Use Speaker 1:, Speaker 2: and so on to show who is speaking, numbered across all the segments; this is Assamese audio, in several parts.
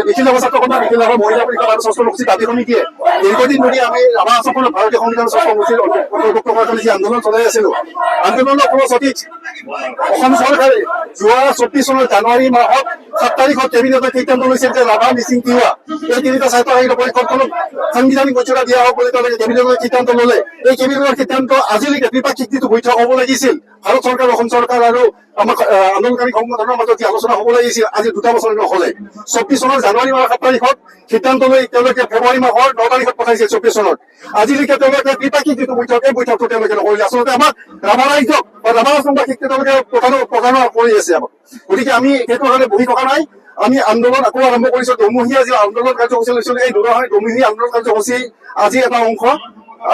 Speaker 1: নিখিল ছাত্ৰসন্থা নিখিল মহিলা পৰিষদ আৰু ষষ্ঠ লোকসী দাবী সমিতিয়ে দীৰ্ঘদিন ধৰি আমি আমাৰ আসামৰ ভাৰতীয় সংবিধান ষষ্ঠ লোকসীৰ অন্তৰ্ভুক্ত কৰাৰ যি আন্দোলন চলাই আছিলো, আন্দোলনৰ ফলশ্ৰুতিত অসম চৰকাৰে যোৱা 24 চনৰ জানুৱাৰী মাহত 7 তাৰিখত কেবিনেটে সিদ্ধান্ত লৈছিল যে ৰাভা মিচিং তিৱা এই তিনিটা ছাত্ৰ সাহিত্য পৰিষদখনক সাংবিধানিক মৰ্যাদা দিয়া হওক বুলি তেওঁলোকে কেবিনেটৰ সিদ্ধান্ত ল'লে। এই কেবিনেটৰ সিদ্ধান্ত আজিলৈকে ত্ৰিপাক্ষিক যিটো বৈঠক হ'ব লাগিছিল, ভাৰত চৰকাৰ অসম চৰকাৰ আৰু আমাৰ আন্দোলনকাৰী সংগঠনৰ মাজত যি আলোচনা হ'ব লাগিছিল, আজি 2 বছৰ নহ'লে। 24 চনৰ জানুৱাৰী মাহৰ 7 তাৰিখত সিদ্ধান্ত লৈ তেওঁলোকে ফেব্ৰুৱাৰী মাহৰ 9 তাৰিখত পঠাইছিল 24 চনত। আজিলৈকে তেওঁলোকে ত্ৰিপাক্ষিক যিটো বৈঠক, এই বৈঠকটো তেওঁলোকে নকৰিলে। আচলতে আমাক ৰাভা ৰাইজক বা ৰাভা আচমবাসীক তেওঁলোকে প্ৰধানৰ কৰি আছে আমাক। গতিকে আমি সেইটো কাৰণে বহি থকা নাই, আমি আন্দোলন আকৌ আৰম্ভ কৰিছো। দমহীয়া যি আন্দোলন কাৰ্যসূচী লৈছিল, এই দমহীয়া আন্দোলন কাৰ্যসূচী আজি এটা অংশ।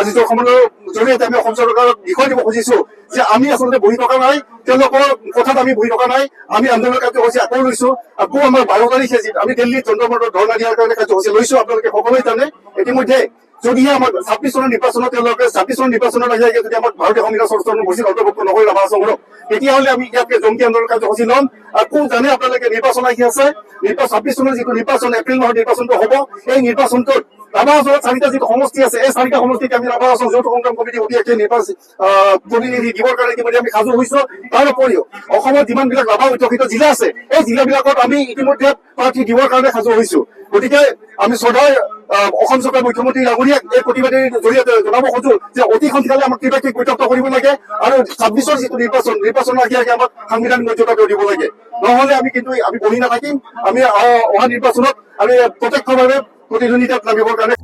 Speaker 1: আজি সমাজৰ জৰিয়তে আমি অসম চৰকাৰক বিষয় দিব খুজিছো যে আমি আচলতে বহি থকা নাই, তেওঁলোকৰ কথাত আমি বহি থকা নাই। আমি আন্দোলন কাৰ্যসূচী আকৌ লৈছো। আকৌ আমাৰ 12 তাৰিখে আমি দিল্লীত যন্ত্ৰ মন্ত্ৰত ধৰ্ণা দিয়াৰ কাৰণে কাৰ্যসূচী লৈছো। আপোনালোকে সকলোৱে জানে ইতিমধ্যে যদিহে আমাৰ 26 চনৰ নিৰ্বাচনত তেওঁলোকে 26 চনৰ নিৰ্বাচনত আহি যদি আমাক ভাৰতীয় সংবিধান ষষ্ঠ লোকসীত অন্তৰ্ভুক্ত নকৰি ৰাভা আচমক, তেতিয়াহ'লে আমি ইয়াতকে জংকী আন্দোলন কাৰ্যসূচী ল'ম। আকৌ জানে আপোনালোকে নিৰ্বাচন আহি আছে, 26 চনৰ যিটো নিৰ্বাচন, এপ্ৰিল মাহৰ নিৰ্বাচনটো হ'ব। এই নিৰ্বাচনটোত ৰাভা আচমত 4টা যিটো সমষ্টি আছে, এই 4টা সমষ্টিক আমি ৰাভা আচম যৌথ সংগ্ৰাম কমিটি উলিয়াই প্ৰতিনিধি দিবৰ কাৰণে ইতিমধ্যে আমি সাজু হৈছো। তাৰ উপৰিও অসমত যিমানবিলাক ৰাভা অধ্যুষিত জিলা আছে, এই জিলাবিলাকত আমি ইতিমধ্যে প্ৰাৰ্থী দিবৰ কাৰণে সাজু হৈছো। গতিকে আমি শ্ৰদ্ধাৰ অসম চৰকাৰ মুখ্যমন্ত্ৰী ডাঙৰীয়াক এই প্ৰতিবাদীৰ জৰিয়তে জনাব খোজো যে অতি সোনকালে আমাক ত্ৰিপাক্ষিক বৈঠক কৰিব লাগে আৰু 26ৰ যিটো নিৰ্বাচনৰ আগে আগে আমাক সাংবিধানিক মৰ্যাদা দিব লাগে। নহ'লে আমি বহি নাথাকিম। আমি অহা নিৰ্বাচনত আমি প্ৰত্যক্ষভাৱে প্ৰতিদ্বন্দ্বিতাত নামিবৰ কাৰণে